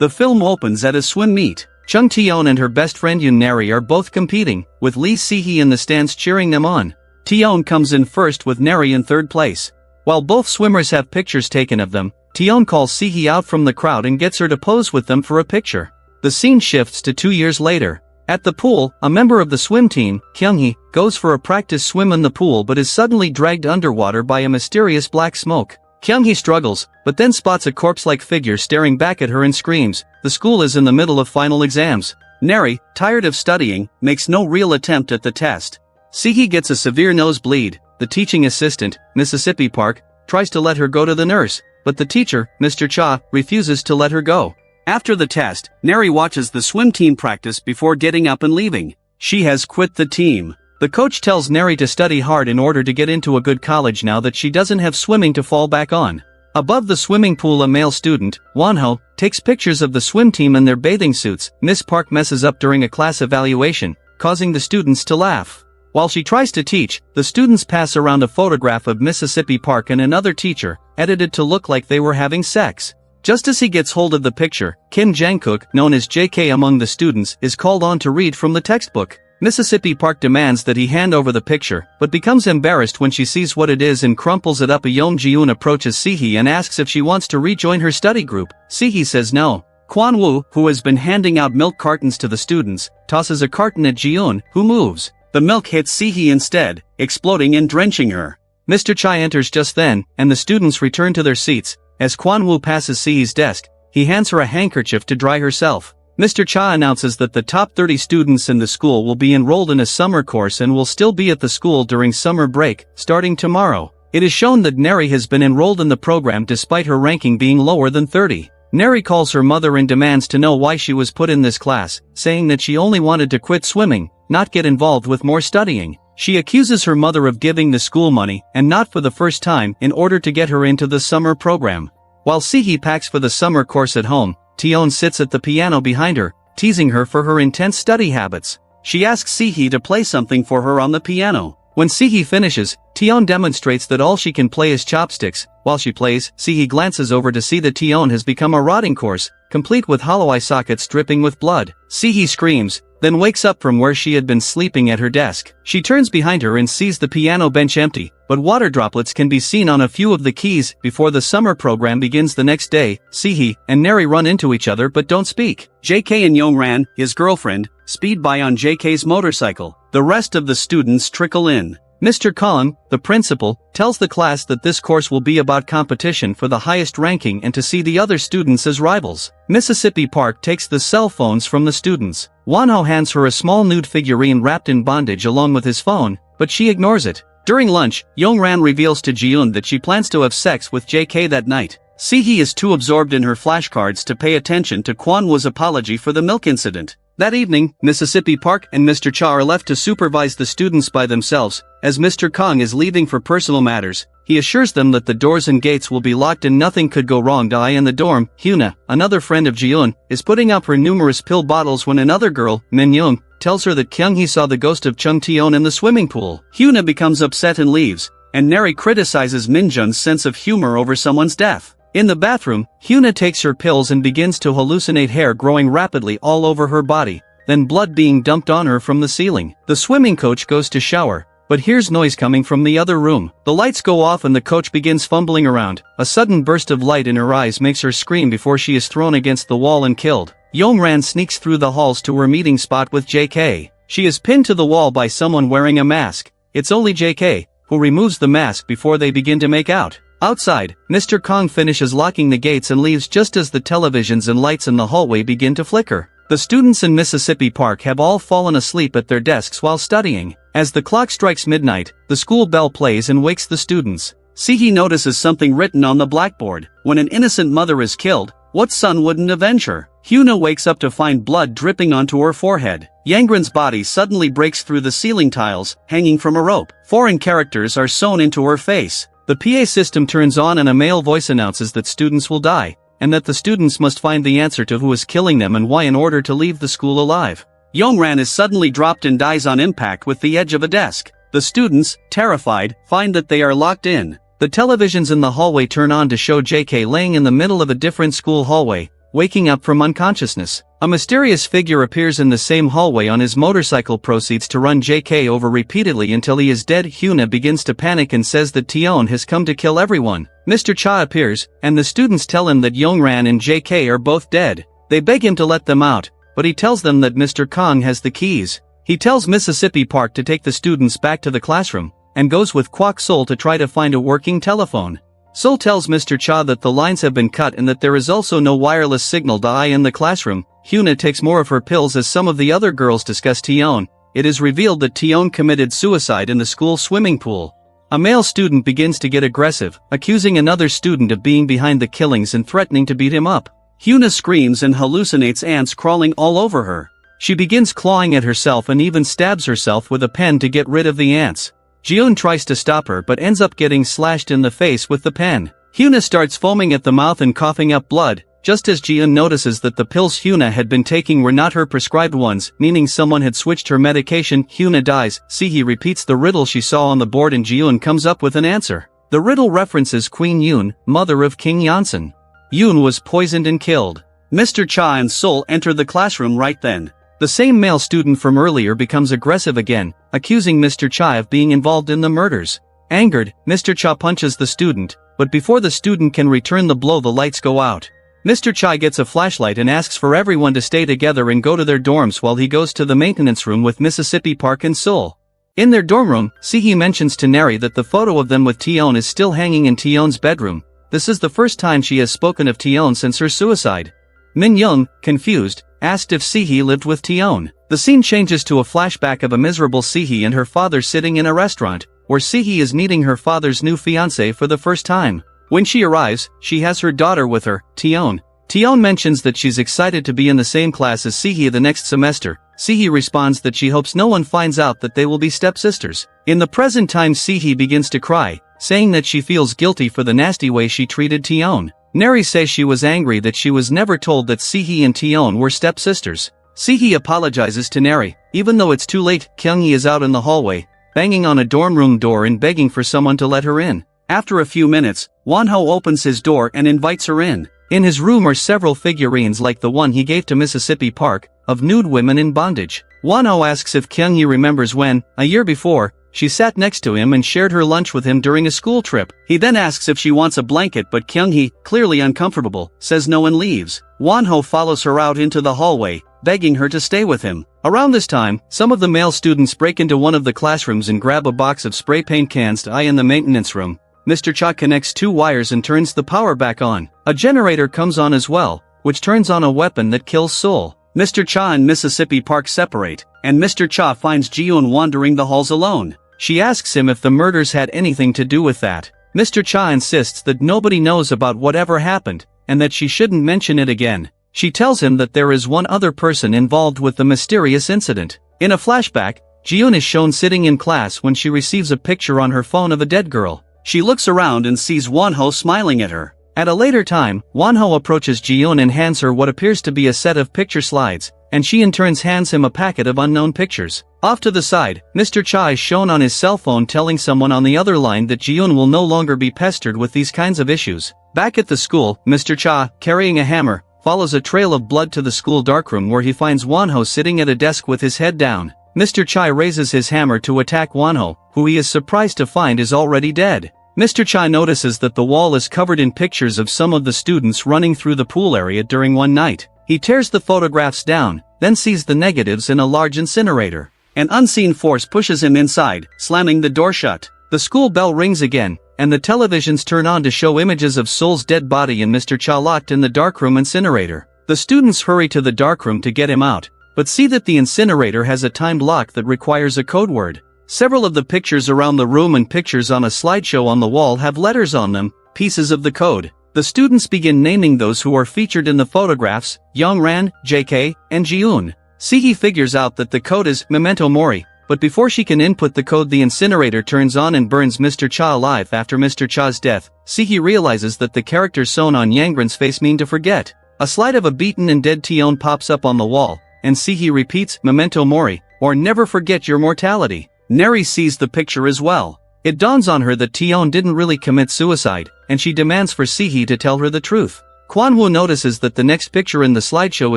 The film opens at a swim meet. Chung Taeyeon and her best friend Yoon Neri are both competing, with Lee Si-hee in the stands cheering them on. Taeyeon comes in first with Neri in third place. While both swimmers have pictures taken of them, Taeyeon calls Si-hee out from the crowd and gets her to pose with them for a picture. The scene shifts to 2 years later. At the pool, a member of the swim team, Kyung-hee, goes for a practice swim in the pool but is suddenly dragged underwater by a mysterious black smoke. Kyung-hee struggles, but then spots a corpse-like figure staring back at her and screams. The school is in the middle of final exams. Neri, tired of studying, makes no real attempt at the test. Si-hee gets a severe nosebleed. The teaching assistant, Mississippi Park, tries to let her go to the nurse, but the teacher, Mr. Cha, refuses to let her go. After the test, Neri watches the swim team practice before getting up and leaving. She has quit the team. The coach tells Neri to study hard in order to get into a good college now that she doesn't have swimming to fall back on. Above the swimming pool, a male student, Wonho, takes pictures of the swim team in their bathing suits. Miss Park messes up during a class evaluation, causing the students to laugh. While she tries to teach, the students pass around a photograph of Mississippi Park and another teacher, edited to look like they were having sex. Just as he gets hold of the picture, Kim Jang-kook, known as JK among the students, is called on to read from the textbook. Mississippi Park demands that he hand over the picture, but becomes embarrassed when she sees what it is and crumples it up. Yeom Ji-eun approaches Si-hee and asks if she wants to rejoin her study group. Si-hee says no. Kwon-woo, who has been handing out milk cartons to the students, tosses a carton at Ji-eun, who moves. The milk hits Si-hee instead, exploding and drenching her. Mr. Chai enters just then, and the students return to their seats. As Kwon-woo passes Si-hee's desk, he hands her a handkerchief to dry herself. Mr. Cha announces that the top 30 students in the school will be enrolled in a summer course and will still be at the school during summer break, starting tomorrow. It is shown that Neri has been enrolled in the program despite her ranking being lower than 30. Neri calls her mother and demands to know why she was put in this class, saying that she only wanted to quit swimming, not get involved with more studying. She accuses her mother of giving the school money, and not for the first time, in order to get her into the summer program. While Si-hee packs for the summer course at home, Taeyeon sits at the piano behind her, teasing her for her intense study habits. She asks Si-hee to play something for her on the piano. When Si-hee finishes, Taeyeon demonstrates that all she can play is chopsticks. While she plays, Si-hee glances over to see that Taeyeon has become a rotting corpse, complete with hollow eye sockets dripping with blood. Si-hee screams, then wakes up from where she had been sleeping at her desk. She turns behind her and sees the piano bench empty, but water droplets can be seen on a few of the keys. Before the summer program begins the next day, Si-hee and Neri run into each other but don't speak. JK and Yong-ran, his girlfriend, speed by on JK's motorcycle. The rest of the students trickle in. Mr. Kong, the principal, tells the class that this course will be about competition for the highest ranking and to see the other students as rivals. Mississippi Park takes the cell phones from the students. Wonho hands her a small nude figurine wrapped in bondage along with his phone, but she ignores it. During lunch, Yong-ran reveals to Ji-eun that she plans to have sex with JK that night. Si-hee is too absorbed in her flashcards to pay attention to Kwon-woo's apology for the milk incident. That evening, Mississippi Park and Mr. Cha are left to supervise the students by themselves. As Mr. Kong is leaving for personal matters, he assures them that the doors and gates will be locked and nothing could go wrong. In the dorm, Hyuna, another friend of Ji-eun, is putting up her numerous pill bottles when another girl, Min-young, tells her that Kyung-hee saw the ghost of Chung Taeyeon in the swimming pool. Hyuna becomes upset and leaves, and Neri criticizes Min-jung's sense of humor over someone's death. In the bathroom, Hyuna takes her pills and begins to hallucinate hair growing rapidly all over her body, then blood being dumped on her from the ceiling. The swimming coach goes to shower, but hears noise coming from the other room. The lights go off and the coach begins fumbling around. A sudden burst of light in her eyes makes her scream before she is thrown against the wall and killed. Yong-ran sneaks through the halls to her meeting spot with JK. She is pinned to the wall by someone wearing a mask. It's only JK, who removes the mask before they begin to make out. Outside, Mr. Kong finishes locking the gates and leaves just as the televisions and lights in the hallway begin to flicker. The students in Mississippi Park have all fallen asleep at their desks while studying. As the clock strikes midnight, the school bell plays and wakes the students. Si-hee notices something written on the blackboard. When an innocent mother is killed, what son wouldn't avenge her? Hyuna wakes up to find blood dripping onto her forehead. Yanggran's body suddenly breaks through the ceiling tiles, hanging from a rope. Foreign characters are sewn into her face. The PA system turns on and a male voice announces that students will die, and that the students must find the answer to who is killing them and why in order to leave the school alive. Yong-ran is suddenly dropped and dies on impact with the edge of a desk. The students, terrified, find that they are locked in. The televisions in the hallway turn on to show JK laying in the middle of a different school hallway, waking up from unconsciousness. A mysterious figure appears in the same hallway on his motorcycle, proceeds to run JK over repeatedly until he is dead. Hyuna begins to panic and says that Tion has come to kill everyone. Mr. Cha appears, and the students tell him that Youngran and JK are both dead. They beg him to let them out, but he tells them that Mr. Kong has the keys. He tells Mississippi Park to take the students back to the classroom, and goes with Kwok Sol to try to find a working telephone. Sol tells Mr. Cha that the lines have been cut and that there is also no wireless signal in the classroom. Hyuna takes more of her pills as some of the other girls discuss Tion. It is revealed that Tion committed suicide in the school swimming pool. A male student begins to get aggressive, accusing another student of being behind the killings and threatening to beat him up. Hyuna screams and hallucinates ants crawling all over her. She begins clawing at herself and even stabs herself with a pen to get rid of the ants. Jiun tries to stop her but ends up getting slashed in the face with the pen. Hyuna starts foaming at the mouth and coughing up blood, just as Jiun notices that the pills Hyuna had been taking were not her prescribed ones, meaning someone had switched her medication. Hyuna dies. Sihi repeats the riddle she saw on the board and Jiun comes up with an answer. The riddle references Queen Yoon, mother of King Yonsun. Yoon was poisoned and killed. Mr. Cha and Sol enter the classroom right then. The same male student from earlier becomes aggressive again, accusing Mr. Cha of being involved in the murders. Angered, Mr. Cha punches the student, but before the student can return the blow, the lights go out. Mr. Cha gets a flashlight and asks for everyone to stay together and go to their dorms while he goes to the maintenance room with Mississippi Park and Sol. In their dorm room, Sihi mentions to Neri that the photo of them with Tion is still hanging in Tion's bedroom. This is the first time she has spoken of Tion since her suicide. Min Young, confused, asked if Sihi lived with Tion. The scene changes to a flashback of a miserable Sihi and her father sitting in a restaurant, where Sihi is meeting her father's new fiancé for the first time. When she arrives, she has her daughter with her, Tion. Tion mentions that she's excited to be in the same class as Sihi the next semester. Sihi responds that she hopes no one finds out that they will be stepsisters. In the present time, Sihi begins to cry, saying that she feels guilty for the nasty way she treated Tion. Neri says she was angry that she was never told that Sihi and Tion were stepsisters. Sihi apologizes to Neri, even though it's too late. Kyunghee is out in the hallway, banging on a dorm room door and begging for someone to let her in. After a few minutes, Wonho opens his door and invites her in. In his room are several figurines like the one he gave to Mississippi Park, of nude women in bondage. Wonho asks if Kyunghee remembers when, a year before, she sat next to him and shared her lunch with him during a school trip. He then asks if she wants a blanket, but Kyunghee, clearly uncomfortable, says no and leaves. Wonho follows her out into the hallway, begging her to stay with him. Around this time, some of the male students break into one of the classrooms and grab a box of spray paint cans in the maintenance room. Mr. Cha connects two wires and turns the power back on. A generator comes on as well, which turns on a weapon that kills Sol. Mr. Cha and Mississippi Park separate, and Mr. Cha finds Jiun wandering the halls alone. She asks him if the murders had anything to do with that. Mr. Cha insists that nobody knows about whatever happened, and that she shouldn't mention it again. She tells him that there is one other person involved with the mysterious incident. In a flashback, Jiun is shown sitting in class when she receives a picture on her phone of a dead girl. She looks around and sees Wonho smiling at her. At a later time, Wonho approaches Jiun and hands her what appears to be a set of picture slides, and she in turn hands him a packet of unknown pictures. Off to the side, Mr. Cha is shown on his cell phone telling someone on the other line that Jiun will no longer be pestered with these kinds of issues. Back at the school, Mr. Cha, carrying a hammer, follows a trail of blood to the school darkroom where he finds Wonho sitting at a desk with his head down. Mr. Cha raises his hammer to attack Wonho, who he is surprised to find is already dead. Mr. Cha notices that the wall is covered in pictures of some of the students running through the pool area during one night. He tears the photographs down, then sees the negatives in a large incinerator. An unseen force pushes him inside, slamming the door shut. The school bell rings again, and the televisions turn on to show images of Sol's dead body and Mr. Cha locked in the darkroom incinerator. The students hurry to the darkroom to get him out, but see that the incinerator has a timed lock that requires a code word. Several of the pictures around the room and pictures on a slideshow on the wall have letters on them, pieces of the code. The students begin naming those who are featured in the photographs: Youngran, JK, and Jiun. Sihi figures out that the code is Memento Mori, but before she can input the code, the incinerator turns on and burns Mr. Cha alive. After Mr. Cha's death, Sihi realizes that the characters sewn on Yanggran's face mean to forget. A slide of a beaten and dead Tion pops up on the wall, and Sihi repeats Memento Mori, or never forget your mortality. Neri sees the picture as well. It dawns on her that Tion didn't really commit suicide, and she demands for Sihi to tell her the truth. Kwan-woo notices that the next picture in the slideshow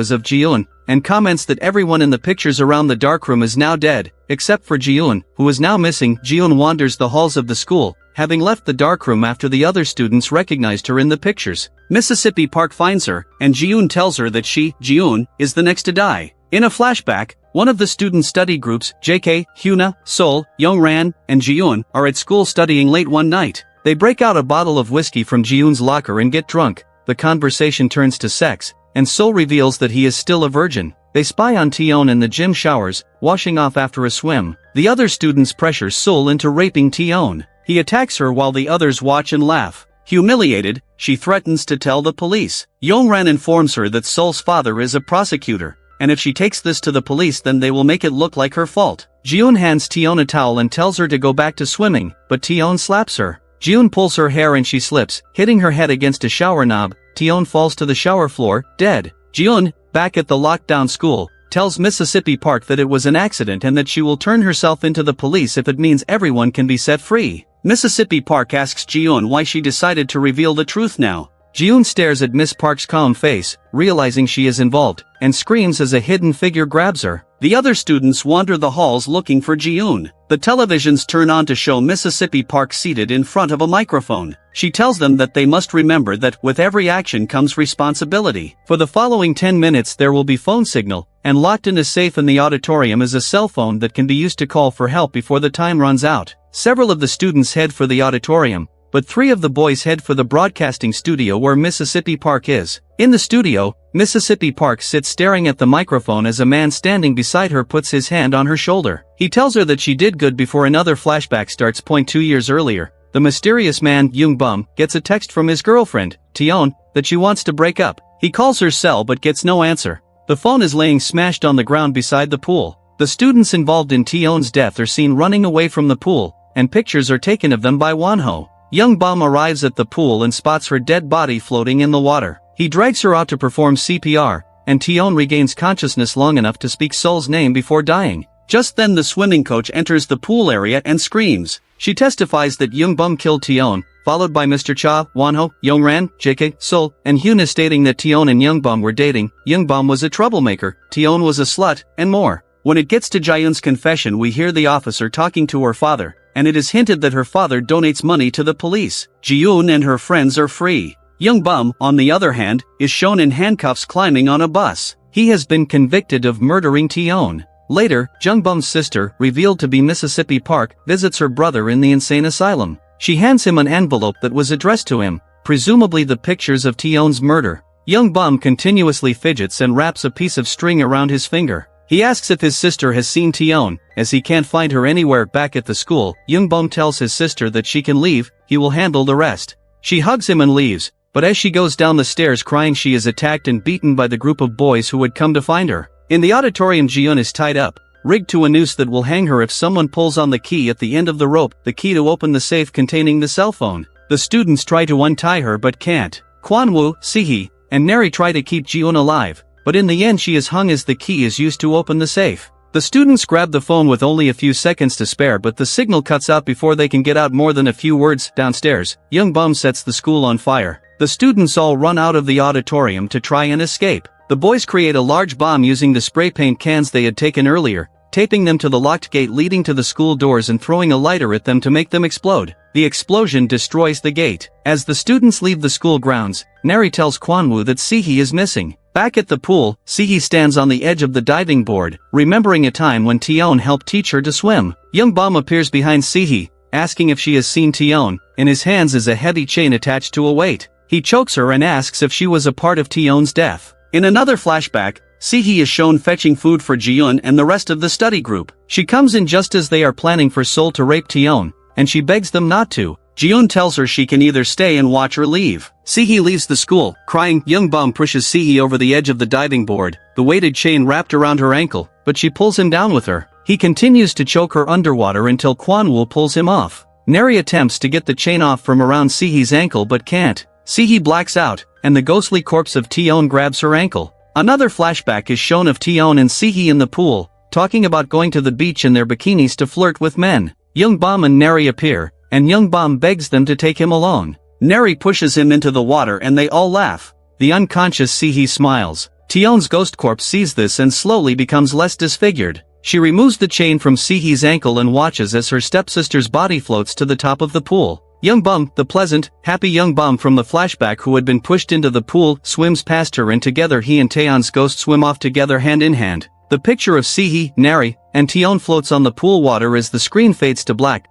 is of Ji-eun, and comments that everyone in the pictures around the darkroom is now dead, except for Ji-eun, who is now missing. Ji-eun wanders the halls of the school, having left the darkroom after the other students recognized her in the pictures. Mississippi Park finds her, and Ji-eun tells her that she, Ji-eun, is the next to die. In a flashback, one of the student study groups, JK, Hyuna, Sol, Youngran, and Ji-eun, are at school studying late one night. They break out a bottle of whiskey from Ji-eun's locker and get drunk. The conversation turns to sex, and Sol reveals that he is still a virgin. They spy on Taeyeon in the gym showers, washing off after a swim. The other students pressure Sol into raping Taeyeon. He attacks her while the others watch and laugh. Humiliated, she threatens to tell the police. Youngran informs her that Sol's father is a prosecutor, and if she takes this to the police then they will make it look like her fault. Ji-eun hands Taeyeon a towel and tells her to go back to swimming, but Taeyeon slaps her. Ji-eun pulls her hair and she slips, hitting her head against a shower knob. Taeyeon falls to the shower floor, dead. Ji-eun, back at the locked-down school, tells Mississippi Park that it was an accident and that she will turn herself into the police if it means everyone can be set free. Mississippi Park asks Ji-eun why she decided to reveal the truth now. Ji-eun stares at Miss Park's calm face, realizing she is involved, and screams as a hidden figure grabs her. The other students wander the halls looking for Ji-eun. The televisions turn on to show Mississippi Park seated in front of a microphone. She tells them that they must remember that with every action comes responsibility. For the following 10 minutes there will be phone signal, and locked in a safe in the auditorium is a cell phone that can be used to call for help before the time runs out. Several of the students head for the auditorium, but 3 of the boys head for the broadcasting studio where Mississippi Park is. In the studio, Mississippi Park sits staring at the microphone as a man standing beside her puts his hand on her shoulder. He tells her that she did good before another flashback starts. 2 years earlier, the mysterious man, Young-bum, gets a text from his girlfriend, Taeyeon, that she wants to break up. He calls her cell but gets no answer. The phone is laying smashed on the ground beside the pool. The students involved in Taeyeon's death are seen running away from the pool, and pictures are taken of them by Wonho. Young-bum arrives at the pool and spots her dead body floating in the water. He drags her out to perform CPR, and Taeyeon regains consciousness long enough to speak Sol's name before dying. Just then the swimming coach enters the pool area and screams. She testifies that Young-bum killed Taeyeon, followed by Mr. Cha, Wonho, Youngran, JK, Sol, and Hyuna stating that Taeyeon and Young-bum were dating, Young-bum was a troublemaker, Taeyeon was a slut, and more. When it gets to Jaeun's confession we hear the officer talking to her father, and it is hinted that her father donates money to the police. Ji-eun and her friends are free. Young-bum, on the other hand, is shown in handcuffs climbing on a bus. He has been convicted of murdering Taeyeon. Later, Jung-bum's sister, revealed to be Mississippi Park, visits her brother in the insane asylum. She hands him an envelope that was addressed to him, presumably the pictures of Taeyeon's murder. Young-bum continuously fidgets and wraps a piece of string around his finger. He asks if his sister has seen Taeyeon, as he can't find her anywhere back at the school. Young-bum tells his sister that she can leave, he will handle the rest. She hugs him and leaves, but as she goes down the stairs crying she is attacked and beaten by the group of boys who had come to find her. In the auditorium Ji-eun is tied up, rigged to a noose that will hang her if someone pulls on the key at the end of the rope, the key to open the safe containing the cell phone. The students try to untie her but can't. Kwan-woo, Si-hee, and Neri try to keep Ji-eun alive, but in the end she is hung as the key is used to open the safe. The students grab the phone with only a few seconds to spare but the signal cuts out before they can get out more than a few words. Downstairs, Young-bum sets the school on fire. The students all run out of the auditorium to try and escape. The boys create a large bomb using the spray paint cans they had taken earlier, taping them to the locked gate leading to the school doors and throwing a lighter at them to make them explode. The explosion destroys the gate. As the students leave the school grounds, Neri tells Kwan-woo that Si-hee is missing. Back at the pool, Si-hee stands on the edge of the diving board, remembering a time when Taeyeon helped teach her to swim. Young-bum appears behind Si-hee, asking if she has seen Taeyeon. In his hands is a heavy chain attached to a weight. He chokes her and asks if she was a part of Taeyeon's death. In another flashback, Si-hee is shown fetching food for Ji-eun and the rest of the study group. She comes in just as they are planning for Sol to rape Taeyeon, and she begs them not to. Ji-eun tells her she can either stay and watch or leave. Si-hee leaves the school, crying. Young-bum pushes Si-hee over the edge of the diving board, the weighted chain wrapped around her ankle, but she pulls him down with her. He continues to choke her underwater until Kwan-woo pulls him off. Neri attempts to get the chain off from around Si-hee's ankle but can't. Si-hee blacks out, and the ghostly corpse of Taeyeon grabs her ankle. Another flashback is shown of Taeyeon and Si-hee in the pool, talking about going to the beach in their bikinis to flirt with men. Young-bum and Neri appear, and Young-bum begs them to take him along. Neri pushes him into the water and they all laugh. The unconscious Sihi smiles. Tion's ghost corpse sees this and slowly becomes less disfigured. She removes the chain from Sihi's ankle and watches as her stepsister's body floats to the top of the pool. Young Bum, the pleasant, happy young bum from the flashback who had been pushed into the pool, swims past her and together he and Taeyeon's ghost swim off together hand in hand. The picture of Sihi, Nari, and Tion floats on the pool water as the screen fades to black.